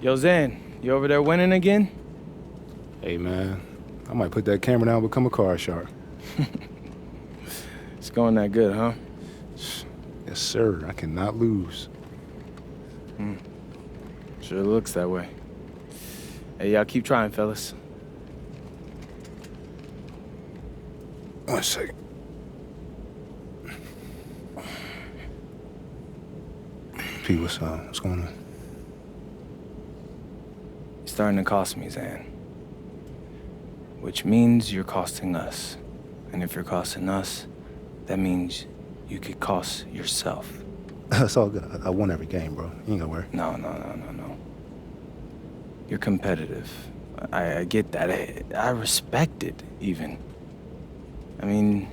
Yo, Zan, you over there winning again? Hey, man, I might put that camera down and become a car shark. It's going that good, huh? Yes, sir. I cannot lose. Sure looks that way. Hey, y'all keep trying, fellas. 1 second. Pete, what's going on? You're starting to cost me, Zan. Which means you're costing us. And if you're costing us, that means you could cost yourself. It's all good. I won every game, bro. You ain't gotta worry. No. You're competitive. I get that. I respect it, even. I mean,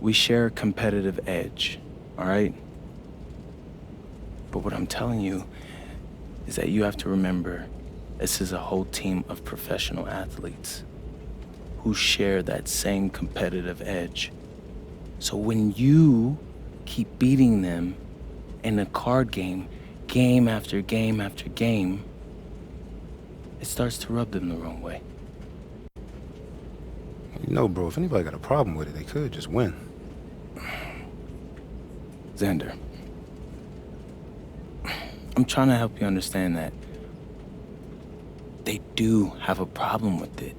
we share a competitive edge, all right? But what I'm telling you is that you have to remember this is a whole team of professional athletes who share that same competitive edge. So when you keep beating them in a card game, game after game after game, it starts to rub them the wrong way. You know, bro, if anybody got a problem with it, they could just win. Xander, I'm trying to help you understand that they do have a problem with it.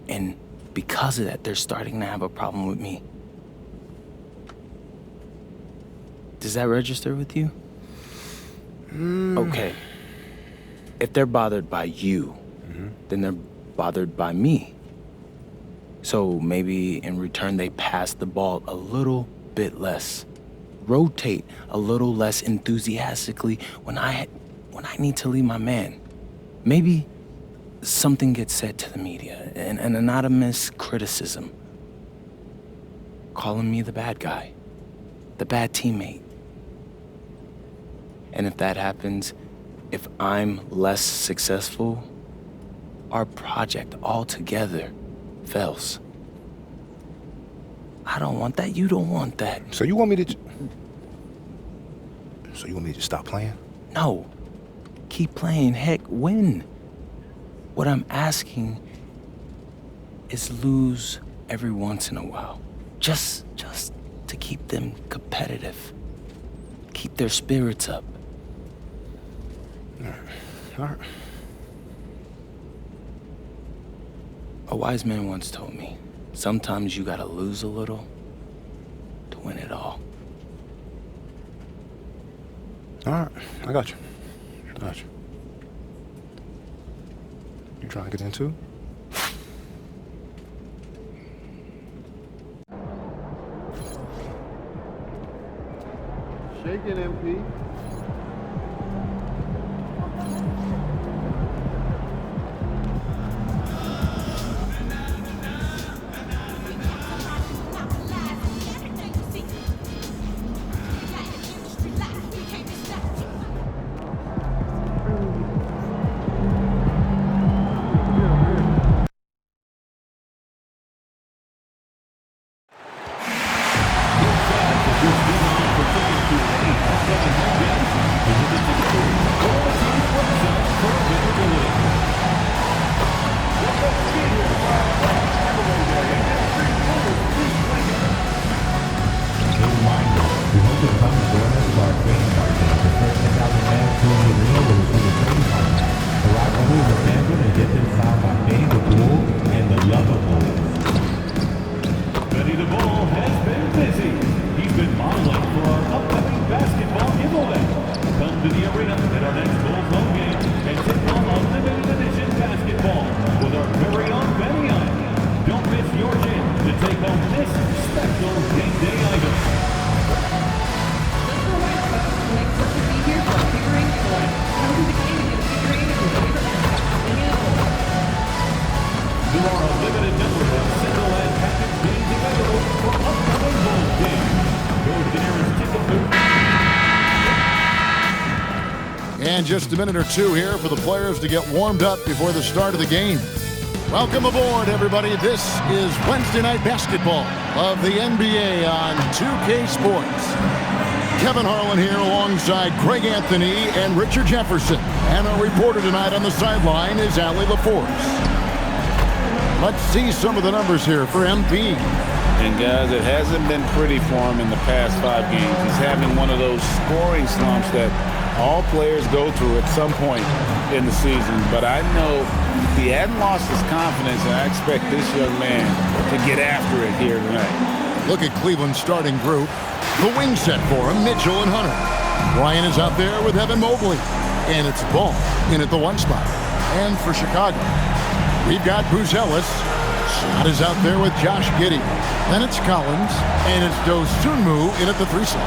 And because of that, they're starting to have a problem with me. Does that register with you? Okay. If they're bothered by you, then they're bothered by me. So maybe in return, they pass the ball a little bit less. Rotate a little less enthusiastically when I need to leave my man. Maybe something gets said to the media, an anonymous criticism, calling me the bad guy, the bad teammate. And if that happens, if I'm less successful, our project altogether fails. I don't want that. You don't want that. So you want me to... So you want me to just stop playing? No. Keep playing. Heck, win. What I'm asking is lose every once in a while. Just to keep them competitive. Keep their spirits up. All right. A wise man once told me, sometimes you gotta lose a little to win it all. All right, I got you. You trying to get in too? Shake it, MP. And just a minute or two here for the players to get warmed up before the start of the game. Welcome aboard, everybody. This is Wednesday Night Basketball of the NBA on 2K Sports. Kevin Harlan here alongside Craig Anthony and Richard Jefferson. And our reporter tonight on the sideline is Allie LaForce. Let's see some of the numbers here for MP. And guys, it hasn't been pretty for him in the past 5 games. He's having one of those scoring slumps that all players go through at some point in the season. But I know he hadn't lost his confidence, and I expect this young man to get after it here tonight. Look at Cleveland's starting group. The wing set for him, Mitchell and Hunter. Ryan is out there with Evan Mobley. And it's Ball in at the 1 spot. And for Chicago, we've got Buzelis. Shot is out there with Josh Giddey. Then it's Collins, and it's Dosunmu in at the 3 slot.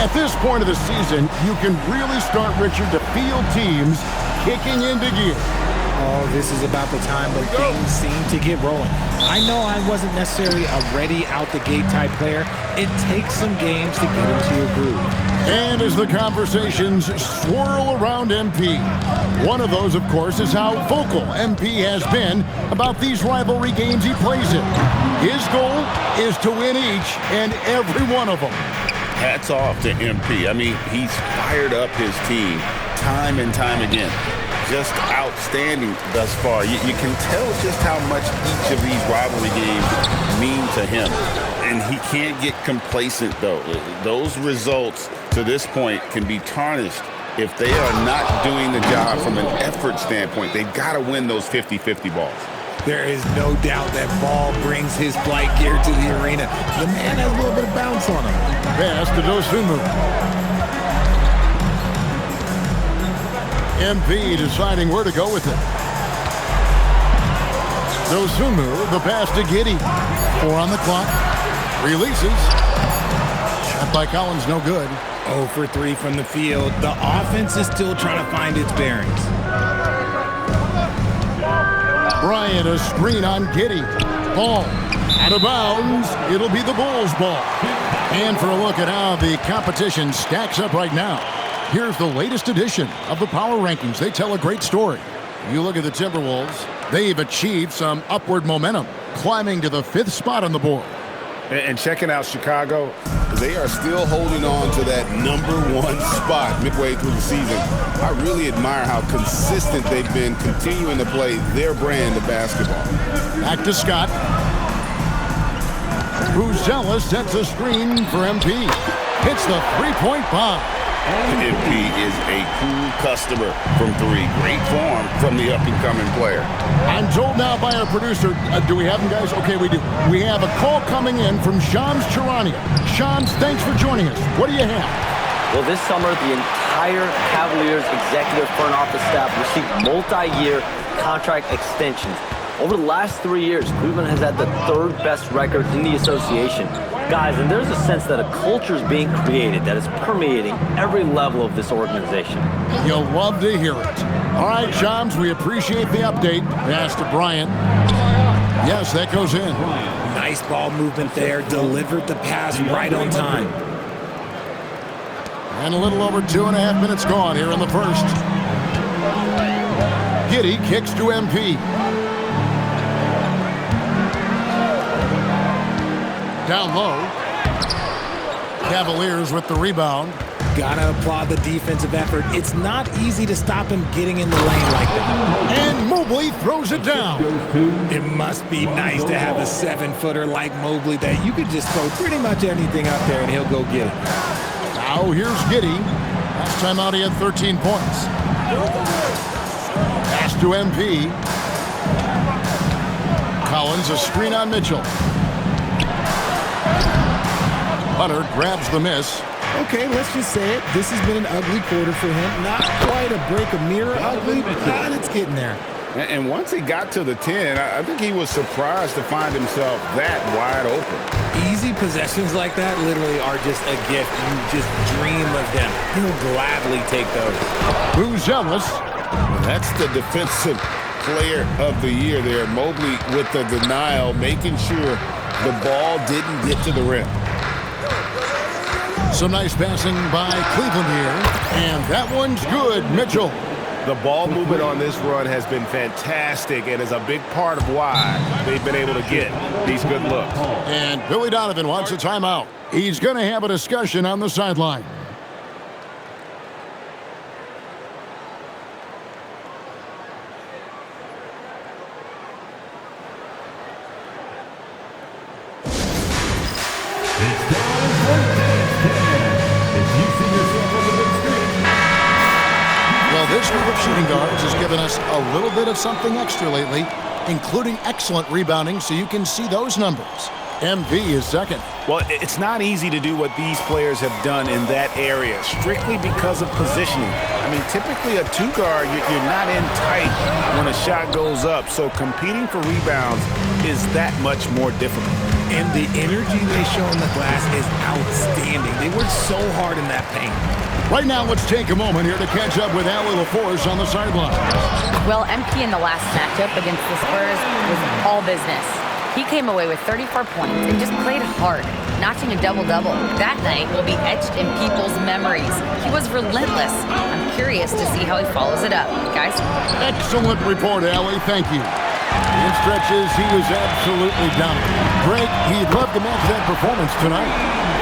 At this point of the season, you can really start, Richard, to feel teams kicking into gear. Oh, this is about the time when things seem to get rolling. I know I wasn't necessarily a ready out-the-gate type player. It takes some games to get into a groove. And as the conversations swirl around MP, one of those, of course, is how vocal MP has been about these rivalry games he plays in. His goal is to win each and every one of them. Hats off to MP. I mean, he's fired up his team time and time again. Just outstanding thus far. You can tell just how much each of these rivalry games mean to him. And he can't get complacent, though. Those results to this point can be tarnished if they are not doing the job from an effort standpoint. They've got to win those 50-50 balls. There is no doubt that Ball brings his flight gear to the arena. The man has a little bit of bounce on him. Pass to Dosunmu. MP deciding where to go with it. Dosunmu, the pass to Giddey. 4 on the clock. Releases. Shot by Collins, no good. 0 for 3 from the field. The offense is still trying to find its bearings. Bryant, a screen on Giddey. Ball out of bounds. It'll be the Bulls' ball. And for a look at how the competition stacks up right now, here's the latest edition of the Power Rankings. They tell a great story. You look at the Timberwolves, they've achieved some upward momentum, climbing to the 5th spot on the board. And checking out Chicago, they are still holding on to that #1 spot midway through the season. I really admire how consistent they've been continuing to play their brand of basketball. Back to Scott. Buzelis sets a screen for MP. Hits the 3-point bomb. MP is a cool customer from 3. Great form from the up-and-coming player. I'm told now by our producer, do we have him, guys? Okay, we do. We have a call coming in from Shams Charania. Shams, thanks for joining us. What do you have? Well, this summer, the entire Cavaliers executive front office staff received multi-year contract extensions. Over the last 3 years, Cleveland has had the 3rd best record in the association. Guys, and there's a sense that a culture is being created that is permeating every level of this organization. You'll love to hear it. All right, Shams, we appreciate the update. Pass to Bryant. Yes, that goes in. Nice ball movement there. Delivered the pass right on time. And a little over 2.5 minutes gone here in the first. Giddey kicks to MP. Down low. Cavaliers with the rebound. Gotta applaud the defensive effort. It's not easy to stop him getting in the lane like that. And Mobley throws it down. It must be nice to have a 7-footer like Mobley that you could just throw pretty much anything up there and he'll go get it. Now here's Giddey. Last time out he had 13 points. Pass to MP. Collins, a screen on Mitchell. Hunter grabs the miss. Okay, let's just say it. This has been an ugly quarter for him. Not quite a break a mirror ugly, but it's getting there. And once he got to the 10, I think he was surprised to find himself that wide open. Easy possessions like that literally are just a gift. You just dream of them. He'll gladly take those. Buzelis. That's the defensive player of the year there. Mobley with the denial, making sure the ball didn't get to the rim. Some nice passing by Cleveland here. And that one's good. Mitchell. The ball movement on this run has been fantastic and is a big part of why they've been able to get these good looks. And Billy Donovan wants a timeout. He's going to have a discussion on the sideline. Well, this group of shooting guards has given us a little bit of something extra lately, including excellent rebounding, so you can see those numbers. MP is second. Well, it's not easy to do what these players have done in that area, strictly because of positioning. I mean, typically a two-guard, you're not in tight when a shot goes up, so competing for rebounds is that much more difficult. And the energy they show in the glass is outstanding. They work so hard in that paint. Right now, let's take a moment here to catch up with Allie LaForce on the sideline. Well, MP in the last matchup against the Spurs was all business. He came away with 34 points and just played hard, notching a double-double. That night will be etched in people's memories. He was relentless. I'm curious to see how he follows it up. Guys? Excellent report, Allie. Thank you. In stretches, he was absolutely dominant. Greg, he'd love to match that performance tonight.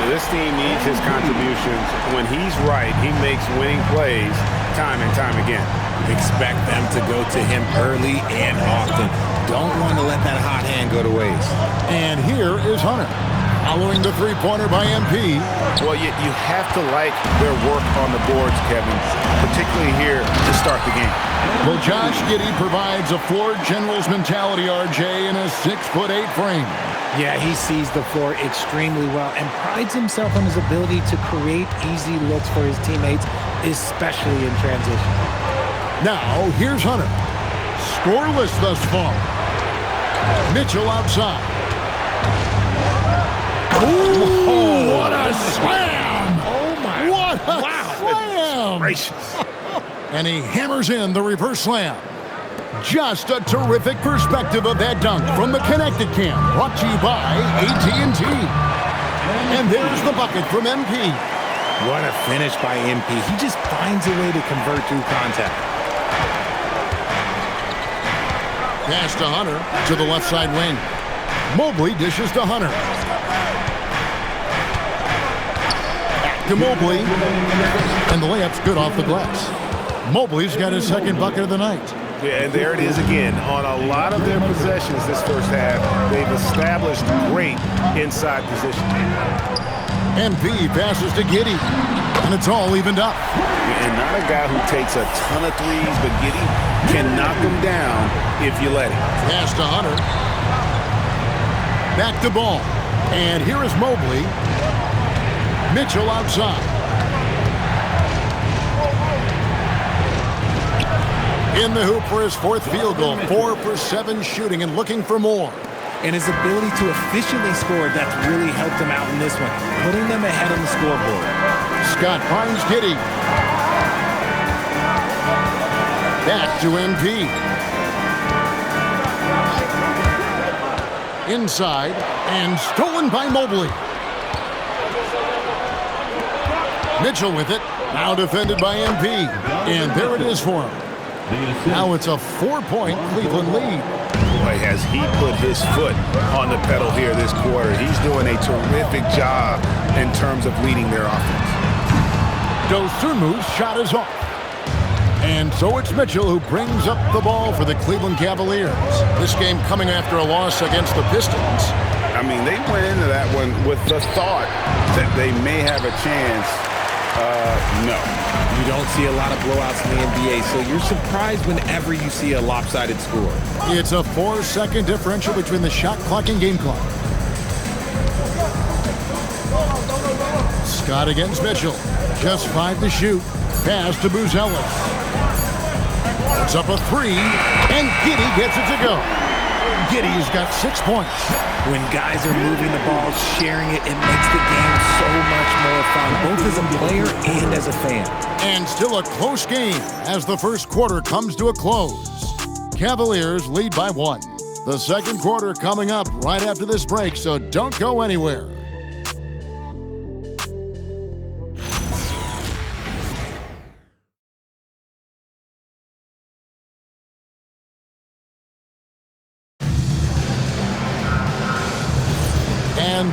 This team needs his contributions. When he's right, he makes winning plays time and time again. Expect them to go to him early and often. Don't want to let that hot hand go to waste. And here is Hunter, following the three-pointer by MP. Well, you have to like their work on the boards, Kevin, particularly here to start the game. Well, Josh Giddey provides a floor general's mentality, RJ, in a 6'8" frame. Yeah, he sees the floor extremely well and prides himself on his ability to create easy looks for his teammates, especially in transition. Now, here's Hunter. Scoreless thus far. Mitchell outside. Ooh, what a slam! Oh, my. What a Wow. slam! Gracious. And he hammers in the reverse slam. Just a terrific perspective of that dunk from the Connected Cam, brought to you by AT&T. And there's the bucket from MP. What a finish by MP. He just finds a way to convert through contact. Pass to Hunter to the left side wing. Mobley dishes to Hunter. Back to Mobley. And the layup's good off the glass. Mobley's got his second bucket of the night. Yeah, and there it is again. On a lot of their possessions this first half, they've established great inside position. MP passes to Giddey, and it's all evened up. And not a guy who takes a ton of threes, but Giddey can knock them down if you let him. Pass to Hunter. Back to ball. And here is Mobley. Mitchell outside. In the hoop for his fourth field goal. 4 for 7 shooting and looking for more. And his ability to efficiently score, that's really helped him out in this one, putting them ahead on the scoreboard. Scott finds Giddey. Back to MP. Inside and stolen by Mobley. Mitchell with it. Now defended by MP. And there it is for him. Now it's a 4-point Cleveland lead. Boy, has he put his foot on the pedal here this quarter. He's doing a terrific job in terms of leading their offense. Dosunmu's shot is off. And so it's Mitchell who brings up the ball for the Cleveland Cavaliers. This game coming after a loss against the Pistons. I mean, they went into that one with the thought that they may have a chance. No. You don't see a lot of blowouts in the NBA, so you're surprised whenever you see a lopsided score. It's a 4-second differential between the shot clock and game clock. Scott against Mitchell. Just 5 to shoot. Pass to Buzelis. It's up a 3, and Giddey gets it to go. Giddey's got 6 points. When guys are moving the ball, sharing it, it makes the game so much more fun, both as a player and as a fan. And still a close game as the first quarter comes to a close. Cavaliers lead by 1. The second quarter coming up right after this break, so don't go anywhere.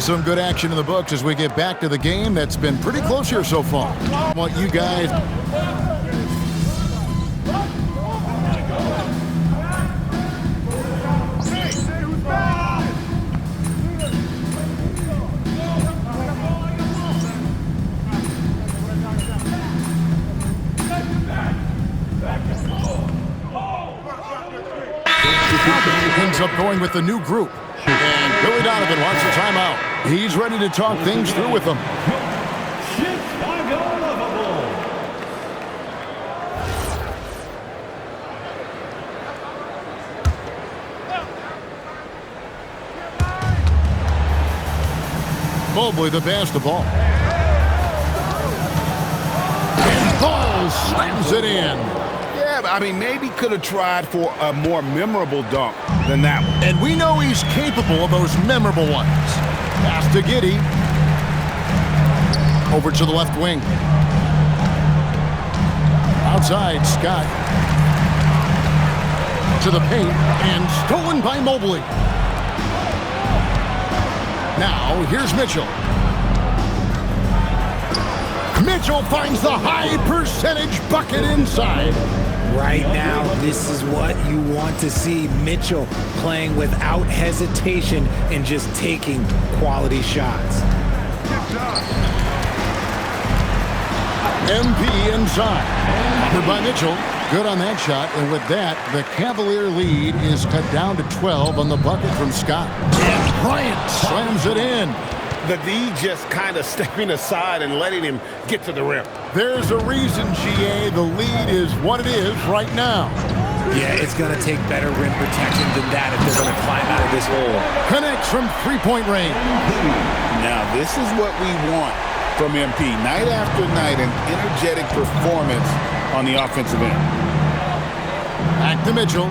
some good action in the books as we get back to the game that's been pretty close here so far. I want you guys... Ends up going with the new group. And Billy Donovan wants a timeout. He's ready to talk things through with them. Mobley the pass the ball. And Ball slams it in. Yeah, I mean, maybe could have tried for a more memorable dunk than that one. And we know he's capable of those memorable ones. Pass to Giddey. Over to the left wing. Outside, Scott. To the paint, and stolen by Mobley. Now, here's Mitchell. Mitchell finds the high percentage bucket inside. Right now, this is what you want to see. Mitchell playing without hesitation and just taking quality shots. MP inside. Covered by Mitchell. Good on that shot. And with that, the Cavalier lead is cut down to 12 on the bucket from Scott. And Bryant slams it in. The D just kind of stepping aside and letting him get to the rim. There's a reason, GA, the lead is what it is right now. Yeah, it's going to take better rim protection than that if they're going to climb out of this hole. Connects from three-point range. Now, this is what we want from MP. Night after night, an energetic performance on the offensive end. Back to Mitchell.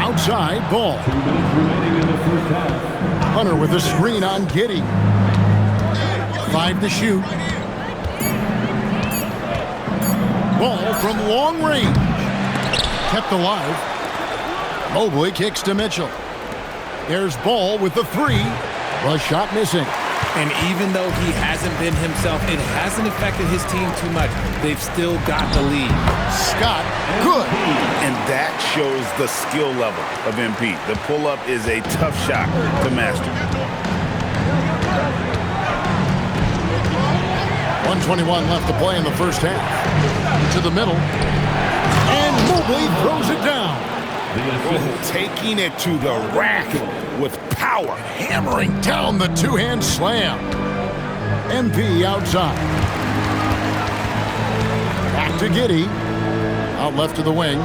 Outside, Ball. Hunter with a screen on Giddey. 5 to shoot. Ball from long range. Kept alive. Mobley kicks to Mitchell. There's Ball with the 3. The shot missing. And even though he hasn't been himself, it hasn't affected his team too much. They've still got the lead. Scott, good. And that shows the skill level of MP. The pull-up is a tough shot to master. 1:21 left to play in the first half. To the middle. And Mobley throws it down. Taking it to the rack with power. Hammering down the two-hand slam. MP outside. Back to Giddey. Out left to the wing.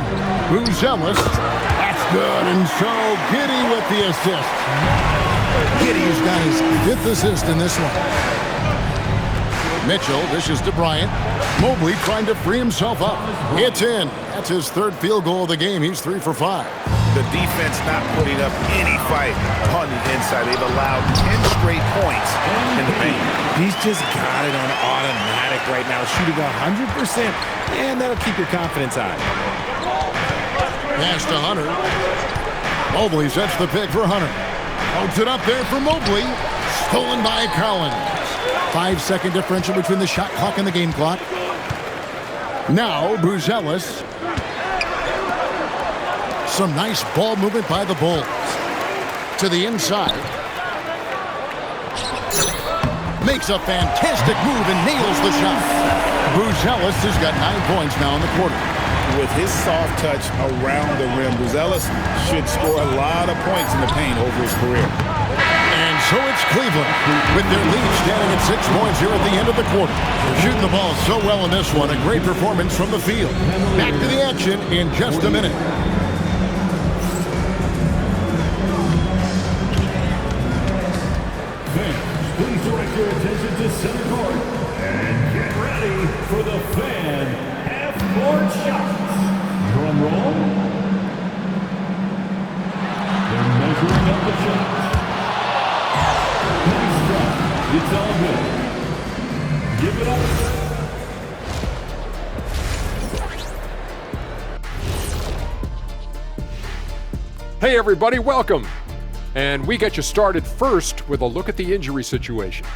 Buzelis. That's good. And so Giddey with the assist. Giddey's got his 5th assist in this one. Mitchell dishes to Bryant. Mobley trying to free himself up. It's in. That's his 3rd field goal of the game. He's 3 for 5. The defense not putting up any fight on the inside. They've allowed 10 straight points in the paint. He's just got it on automatic right now, shooting 100%, and that'll keep your confidence high. Pass to Hunter. Mobley sets the pick for Hunter. Holds it up there for Mobley. Stolen by Collins. 5-second differential between the shot clock and the game clock. Now, Buzelis. Some nice ball movement by the Bulls. To the inside. Makes a fantastic move and nails the shot. Buzelis has got 9 points now in the quarter. With his soft touch around the rim, Buzelis should score a lot of points in the paint over his career. And so it's Cleveland with their lead standing at 6 points here at the end of the quarter. They're shooting the ball so well in this one. A great performance from the field. Back to the action in just a minute. Please direct your attention to center court and get ready for the fan half-court shots. Drum roll. They're measuring up the shots. Nice try. It's all good. Give it up. Hey everybody, welcome. And we get you started first with a look at the injury situation.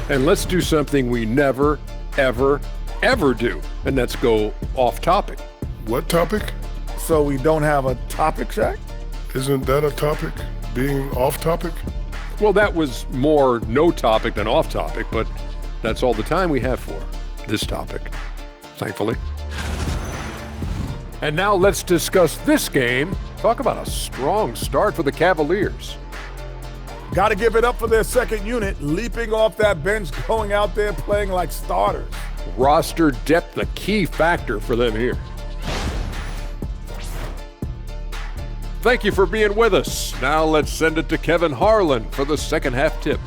And let's do something we never, ever, ever do, and that's go off topic. What topic? So we don't have a topic, Shaq? Isn't that a topic? Being off topic? Well, that was more no topic than off topic, but that's all the time we have for this topic, thankfully. And now let's discuss this game. Talk about a strong start for the Cavaliers. Got to give it up for their second unit, leaping off that bench, going out there playing like starters. Roster depth, a key factor for them here. Thank you for being with us. Now let's send it to Kevin Harlan for the second half tip.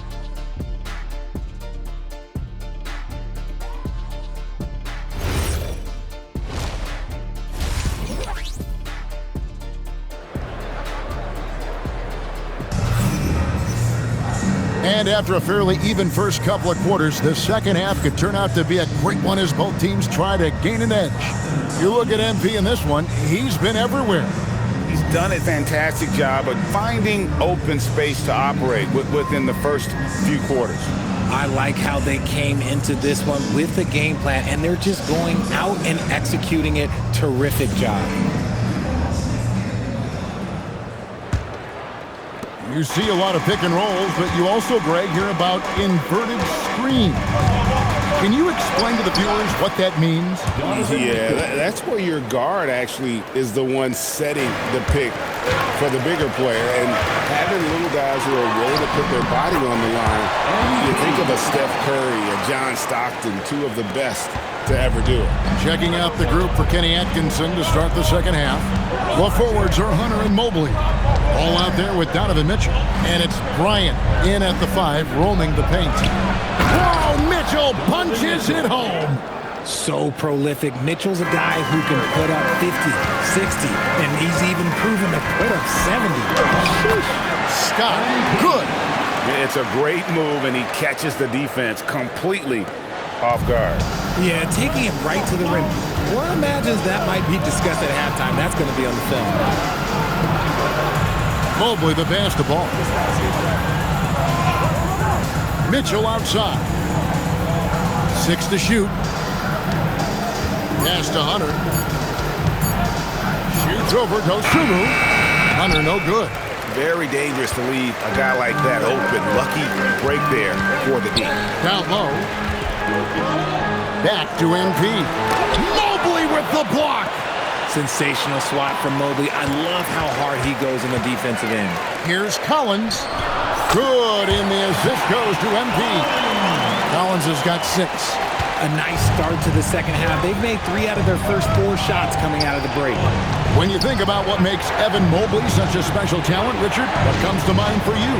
And after a fairly even first couple of quarters, the second half could turn out to be a great one as both teams try to gain an edge. You look at MP in this one, he's been everywhere. He's done a fantastic job of finding open space to operate within the first few quarters. I like how they came into this one with the game plan, and they're just going out and executing it. Terrific job. You see a lot of pick and rolls, but you also, Greg, hear about inverted screen. Can you explain to the viewers what that means? Yeah, that's where your guard actually is the one setting the pick for the bigger player, and having little guys who are willing to put their body on the line. You think of a Steph Curry, a John Stockton, two of the best to ever do it. Checking out the group for Kenny Atkinson to start the second half. The forwards are Hunter and Mobley. All out there with Donovan Mitchell. And it's Bryant in at the 5, roaming the paint. Whoa, Mitchell punches it home. So prolific. Mitchell's a guy who can put up 50, 60, and he's even proven to put up 70. Scott, good. It's a great move, and he catches the defense completely off guard. Yeah, taking it right to the rim. One imagines that might be discussed at halftime. That's going to be on the film. Mobley the pass to ball. Mitchell outside. 6 to shoot. Pass to Hunter. Shoots over Dosunmu. Hunter no good. Very dangerous to leave a guy like that open. Lucky break there for the D. Down low. Back to MP. Mobley with the block. Sensational swat from Mobley. I love how hard he goes in the defensive end. Here's Collins. Good, and the assist goes to MP. Collins has got 6. A nice start to the second half. They've made 3 out of their first 4 shots coming out of the break. When you think about what makes Evan Mobley such a special talent, Richard, what comes to mind for you?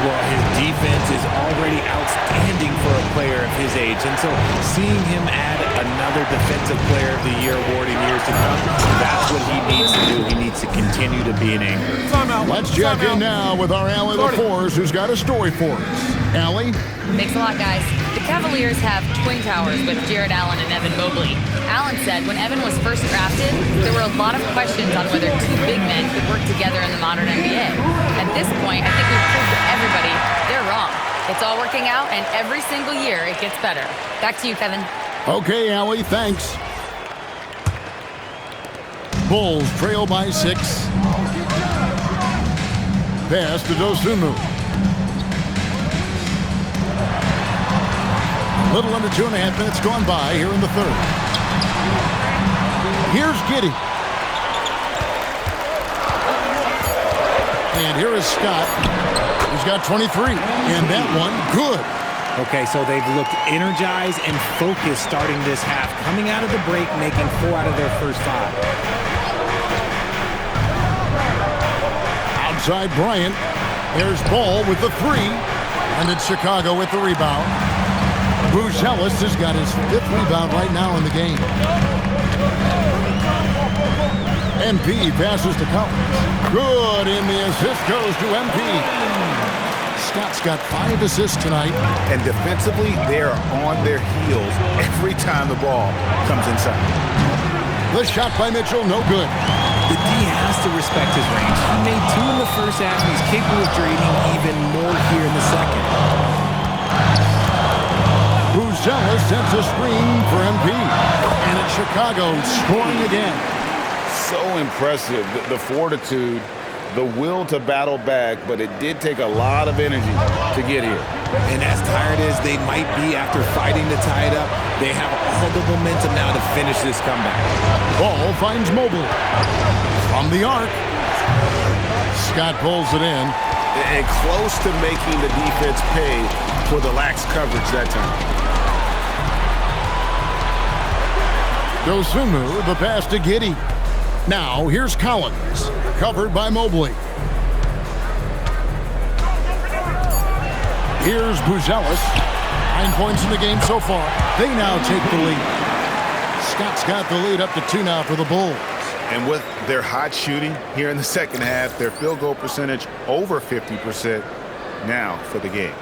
Well, his defense is already outstanding for a player of his age, and so seeing him add another Defensive Player of the Year award in years to come, that's what he needs to do. He needs to continue to be an anchor. Let's check in now with our Allie LaForce, who's got a story for us. Allie? Thanks a lot, guys. The Cavaliers have twin towers with Jared Allen and Evan Mobley. Allen said when Evan was first drafted, there were a lot of questions on whether 2 big men could work together in the modern NBA. At this point, I think we've proved to everybody they're wrong. It's all working out, and every single year it gets better. Back to you, Kevin. Okay, Allie, thanks. Bulls trail by 6. Pass to Dosunmu. A little under 2.5 minutes gone by here in the third. Here's Giddey. And here is Scott. He's got 23. And that one, good. Okay, so they've looked energized and focused starting this half. Coming out of the break, making 4 out of their first 5. Outside Bryant. Here's Ball with the 3. And it's Chicago with the rebound. Bruce Ellis has got his 5th rebound right now in the game. MP passes to Collins. Good, and the assist goes to MP. Scott's got 5 assists tonight. And defensively, they are on their heels every time the ball comes inside. The shot by Mitchell, no good. The D has to respect his range. He made 2 in the first half, and he's capable of draining even more here in the second. Buzelis sends a screen for MP. And it's Chicago scoring again. So impressive, the fortitude, the will to battle back, but it did take a lot of energy to get here. And as tired as they might be after fighting to tie it up, they have all the momentum now to finish this comeback. Ball finds Mobley. From the arc. Scott pulls it in. And close to making the defense pay for the lax coverage that time. Dosunmu, the pass to Giddey. Now, here's Collins, covered by Mobley. Here's Buzelis. 9 points in the game so far. They now take the lead. Scott's got the lead up to 2 now for the Bulls. And with their hot shooting here in the second half, their field goal percentage over 50% now for the game.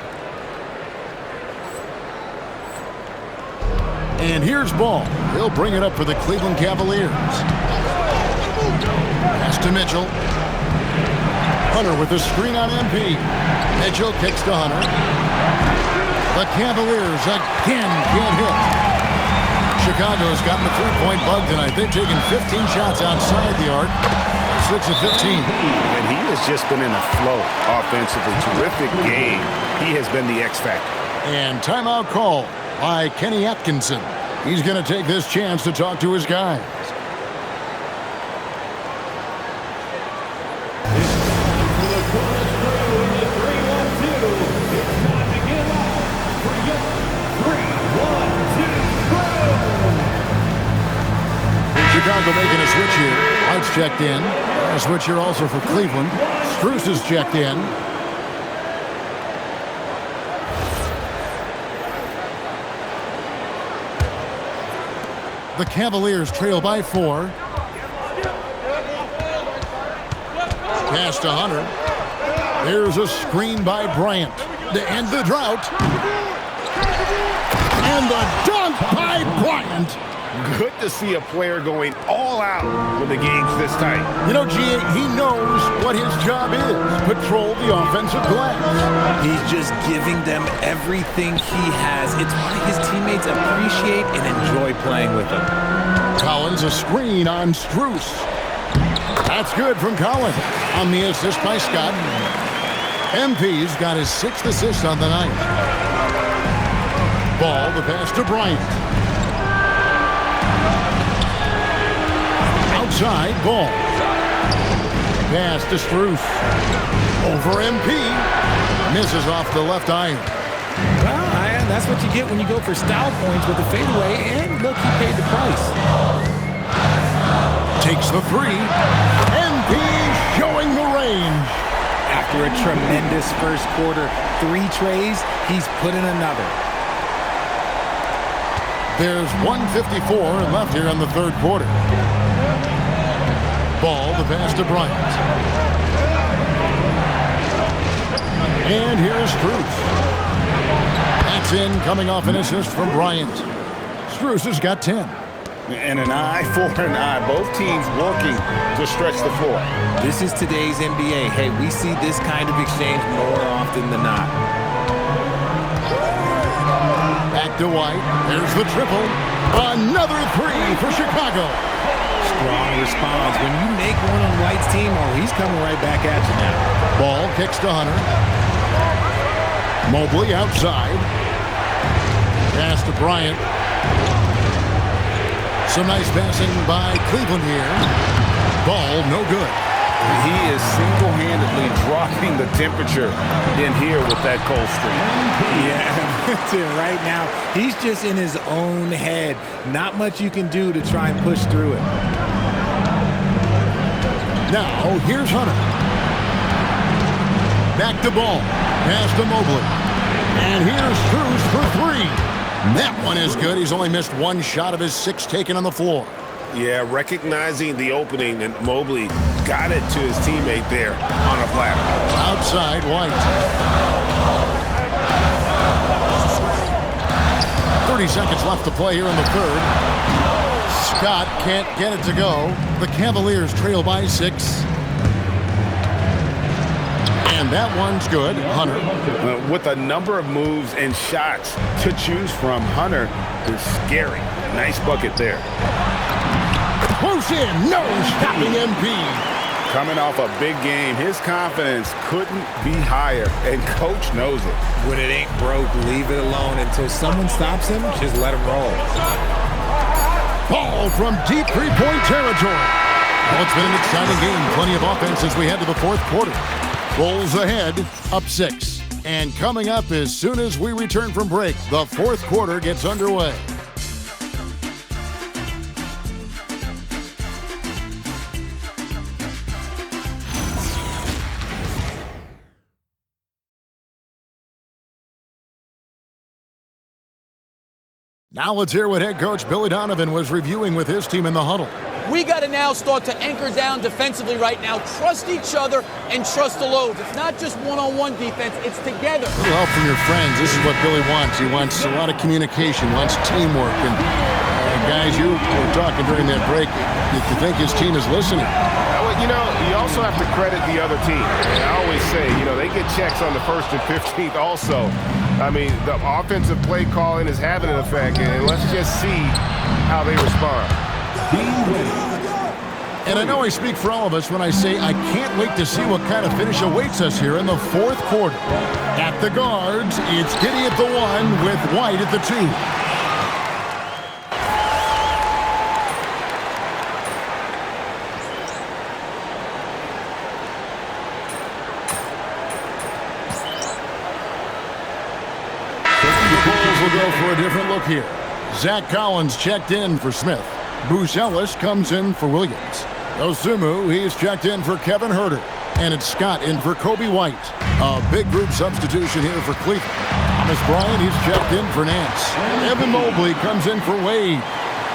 And here's Ball. He'll bring it up for the Cleveland Cavaliers. Pass to Mitchell. Hunter with the screen on MP. Mitchell kicks to Hunter. The Cavaliers again can't hit. Chicago's gotten the three-point bug tonight. They've taken 15 shots outside the arc. 6 of 15. And he has just been in a flow offensively. Terrific game. He has been the X factor. And timeout call by Kenny Atkinson. He's going to take this chance to talk to his guys. Chicago making a switch here. White's checked in. A switch here also for Cleveland. Strus is checked in. The Cavaliers trail by 4. Pass to Hunter. There's a screen by Bryant to end the drought. And the dunk by Bryant. Good to see a player going all out when the game's this tight. You know, G.A., he knows what his job is. Patrol the offensive glass. He's just giving them everything he has. It's why his teammates appreciate and enjoy playing with him. Collins, a screen on Strus. That's good from Collins. On the assist by Scott. MP's got his 6th assist on the night. Ball, the pass to Bryant. Outside, Ball. Pass to Strus. Over MP. Misses off the left iron. Well, that's what you get when you go for style points with the fadeaway, and look, he paid the price. Takes the 3. MP showing the range. After a tremendous first quarter, 3 trays, he's put in another. There's 1:54 left here in the third quarter. Ball, the pass to Bryant. And here's Strus. That's in, coming off an assist from Bryant. Strus has got 10. And an eye for an eye. Both teams working to stretch the floor. This is today's NBA. Hey, we see this kind of exchange more often than not. Back to White. There's the triple. Another 3 for Chicago. Strong response. When you make one on White's team, oh, he's coming right back at you now. Ball kicks to Hunter. Mobley outside. Pass to Bryant. Some nice passing by Cleveland here. Ball no good. He is single-handedly dropping the temperature in here with that cold streak. Yeah, right now, he's just in his own head. Not much you can do to try and push through it. Now, here's Hunter. Back to Ball. Pass to Mobley. And here's Strus for 3. That one is good. He's only missed 1 shot of his 6 taken on the floor. Yeah, recognizing the opening, and Mobley got it to his teammate there on a platter. Outside, White. 30 seconds left to play here in the third. Scott can't get it to go. The Cavaliers trail by 6. And that one's good. Hunter. With a number of moves and shots to choose from, Hunter is scary. Nice bucket there. Close in. No stopping MP. Coming off a big game, his confidence couldn't be higher, and coach knows it. When it ain't broke, leave it alone until someone stops him. Just let him roll. Ball from deep three-point territory. Well, it's been an exciting game. Plenty of offense as we head to the fourth quarter. Bulls ahead, up 6. And coming up as soon as we return from break, the fourth quarter gets underway. Now let's hear what head coach Billy Donovan was reviewing with his team in the huddle. We got to now start to anchor down defensively right now. Trust each other and trust the loads. It's not just one-on-one defense, it's together. A little help from your friends. This is what Billy wants. He wants a lot of communication, wants teamwork. And guys, you were talking during that break. You think his team is listening? Well, you know, you also have to credit the other team. And I always say, you know, they get checks on the 1st and 15th also. I mean, the offensive play calling is having an effect, and let's just see how they respond. And I know I speak for all of us when I say I can't wait to see what kind of finish awaits us here in the fourth quarter. At the guards, it's Giddey at the 1 with White at the 2. We'll go for a different look here. Zach Collins checked in for Smith. Bruce Ellis comes in for Williams. Osumu, he's checked in for Kevin Herter. And it's Scott in for Kobe White. A big group substitution here for Cleveland. Thomas Bryant, he's checked in for Nance. Evan Mobley comes in for Wade.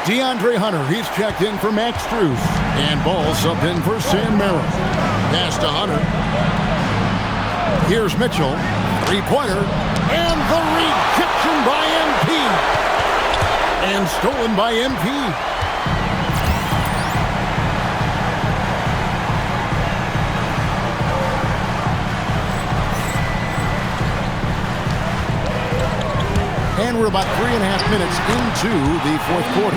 DeAndre Hunter, he's checked in for Max Strus. And Ball subbed in for Sam Merrill. Pass to Hunter. Here's Mitchell. Three-pointer. And the rejection by MP. And stolen by MP. And we're about 3.5 minutes into the fourth quarter.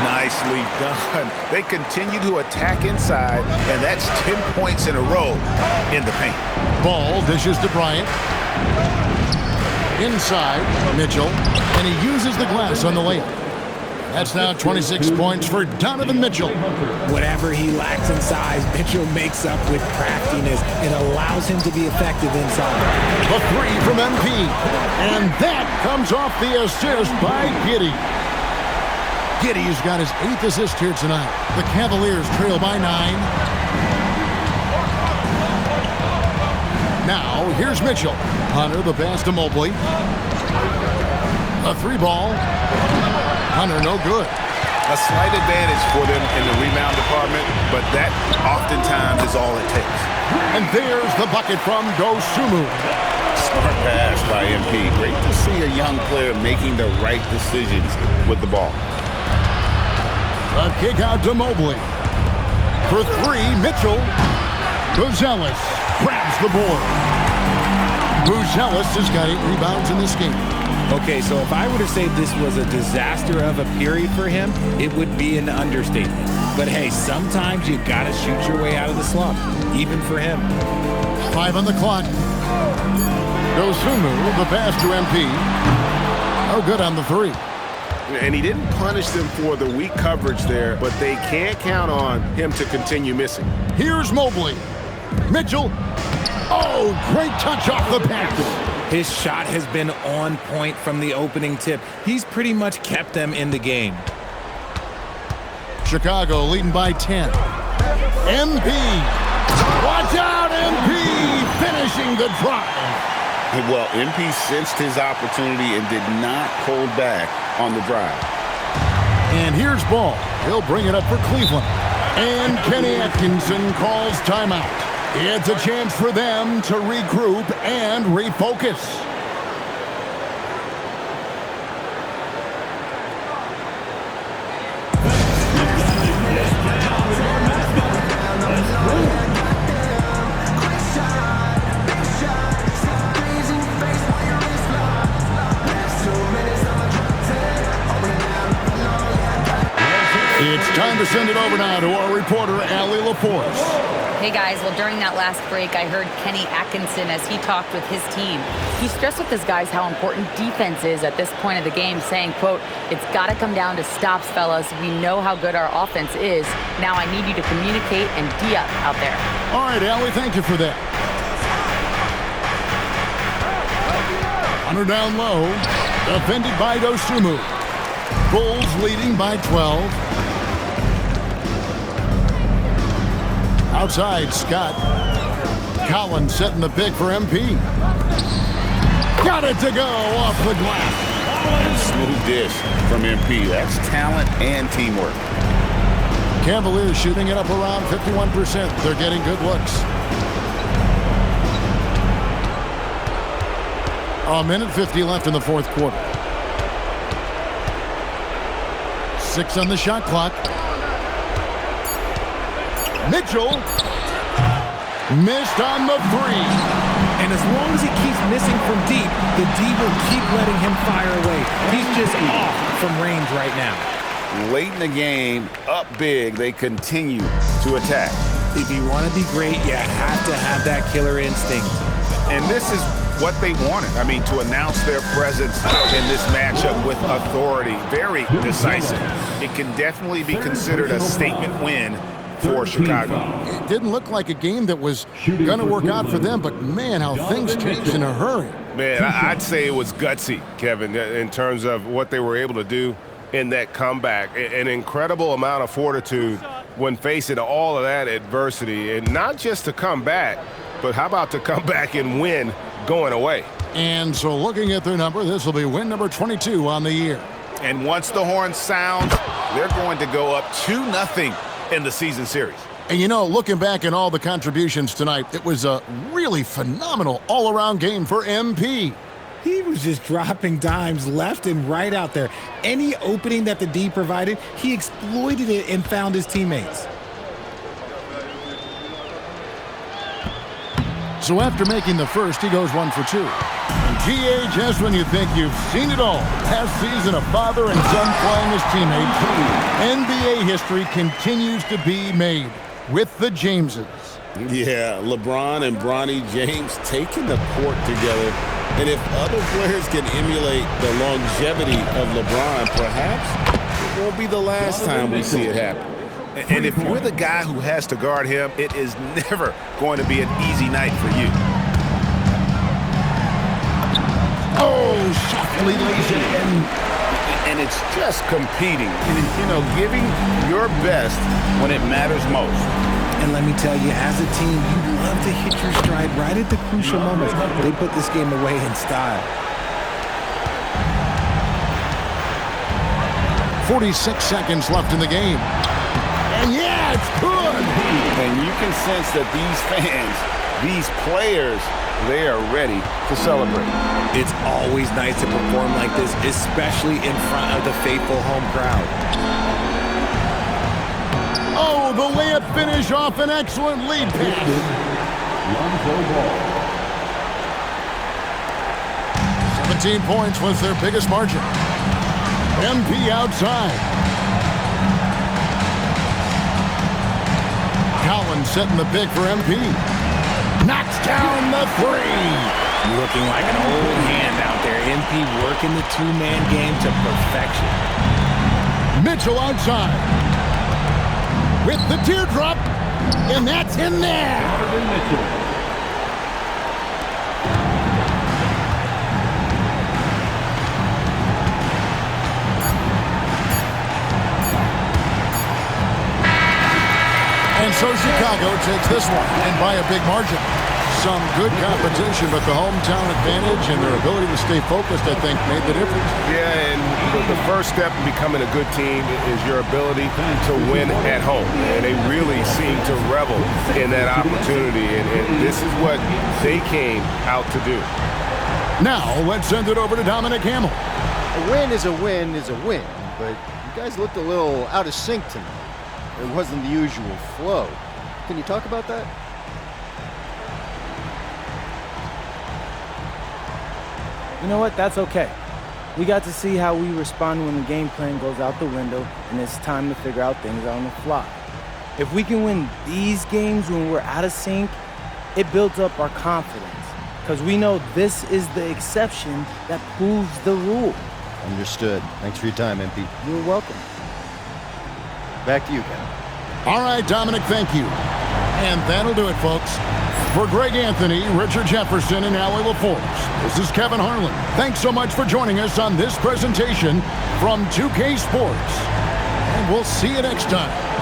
Nicely done. They continue to attack inside, and that's 10 points in a row in the paint. Ball dishes to Bryant. Inside, Mitchell. And he uses the glass on the layup. That's now 26 points for Donovan Mitchell. Whatever he lacks in size, Mitchell makes up with craftiness. It allows him to be effective inside. The 3 from MP. And that comes off the assist by Giddey. Giddey's got his 8th assist here tonight. The Cavaliers trail by 9. Now, here's Mitchell. Hunter, the pass to Mobley. A 3-ball. Hunter, no good. A slight advantage for them in the rebound department, but that oftentimes is all it takes. And there's the bucket from Dosunmu. Smart pass by MP. Great to see a young player making the right decisions with the ball. A kick out to Mobley. For 3, Mitchell. Buzelis grabs the board. Buzelis has got 8 rebounds in this game. Okay, so if I were to say this was a disaster of a period for him, it would be an understatement. But hey, sometimes you gotta shoot your way out of the slump, even for him. 5 on the clock. Dosunmu, the pass to MP. No good on the 3. And he didn't punish them for the weak coverage there, but they can't count on him to continue missing. Here's Mobley. Mitchell. Oh, great touch off the basket. His shot has been on point from the opening tip. He's pretty much kept them in the game. Chicago leading by 10. MP. Watch out, MP. Finishing the drive. Well, MP sensed his opportunity and did not hold back on the drive. And here's Ball. He'll bring it up for Cleveland. And Kenny Atkinson calls timeout. It's a chance for them to regroup and refocus. It's time to send it over now to our reporter, Allie LaForce. Hey guys, well during that last break, I heard Kenny Atkinson as he talked with his team. He stressed with his guys how important defense is at this point of the game, saying, quote, "It's got to come down to stops, fellas. We know how good our offense is. Now I need you to communicate and D-up out there." All right, Allie, thank you for that. Hunter down low, defended by Dosumu. Bulls leading by 12. Outside, Scott. Collins setting the pick for MP. Got it to go off the glass. Smooth dish from MP. That's talent and teamwork. Cavaliers shooting it up around 51%. They're getting good looks. A minute 50 left in the fourth quarter. 6 on the shot clock. Mitchell missed on the 3. And as long as he keeps missing from deep, the D will keep letting him fire away. He's just off from range right now. Late in the game, up big, they continue to attack. If you want to be great, you have to have that killer instinct. And this is what they wanted. I mean, to announce their presence in this matchup with authority. Very decisive. It can definitely be considered a statement win for Chicago. It didn't look like a game that was going to work out for them, but man, how things changed in a hurry. Man, I'd say it was gutsy, Kevin, in terms of what they were able to do in that comeback. An incredible amount of fortitude when facing all of that adversity. And not just to come back, but how about to come back and win going away? And so looking at their number, this will be win number 22 on the year. And once the horn sounds, they're going to go up 2-0 in the season series. And you know, looking back at all the contributions tonight, it was a really phenomenal all-around game for MP. He was just dropping dimes left and right out there. Any opening that the D provided, he exploited it and found his teammates. So after making the first, he goes 1 for 2. And GA, just when you think you've seen it all, past season of father and son playing as teammates, NBA history continues to be made with the Jameses. Yeah, LeBron and Bronny James taking the court together. And if other players can emulate the longevity of LeBron, perhaps it won't be the last time we see it happen. And if you're the guy who has to guard him, it is never going to be an easy night for you. Oh, softly lays it in. And it's just competing, you know, giving your best when it matters most. And let me tell you, as a team, you love to hit your stride right at the crucial moments. They put this game away in style. 46 seconds left in the game. And yeah, it's good. And you can sense that these fans, these players, they are ready to celebrate. It's always nice to perform like this, especially in front of the faithful home crowd. Oh, the layup finish off an excellent lead pass. 17 points was their biggest margin. MP outside. Collins setting the pick for MP. Knocks down the 3. Looking like an old hand out there. MP working the two-man game to perfection. Mitchell outside. With the teardrop. And that's in there. And so Chicago takes this one, and by a big margin. Some good competition, but the hometown advantage and their ability to stay focused, I think, made the difference. Yeah, and the first step in becoming a good team is your ability to win at home. And they really seem to revel in that opportunity, and this is what they came out to do. Now, let's send it over to Dominic Hamill. A win is a win is a win, but you guys looked a little out of sync tonight. It wasn't the usual flow. Can you talk about that? You know what? That's okay. We got to see how we respond when the game plan goes out the window and it's time to figure out things on the fly. If we can win these games when we're out of sync, it builds up our confidence. Because we know this is the exception that proves the rule. Understood. Thanks for your time, MP. You're welcome. Back to you, Kevin. All right, Dominic, thank you. And that'll do it, folks. For Greg Anthony, Richard Jefferson, and Allie LaForce, this is Kevin Harlan. Thanks so much for joining us on this presentation from 2K Sports. And we'll see you next time.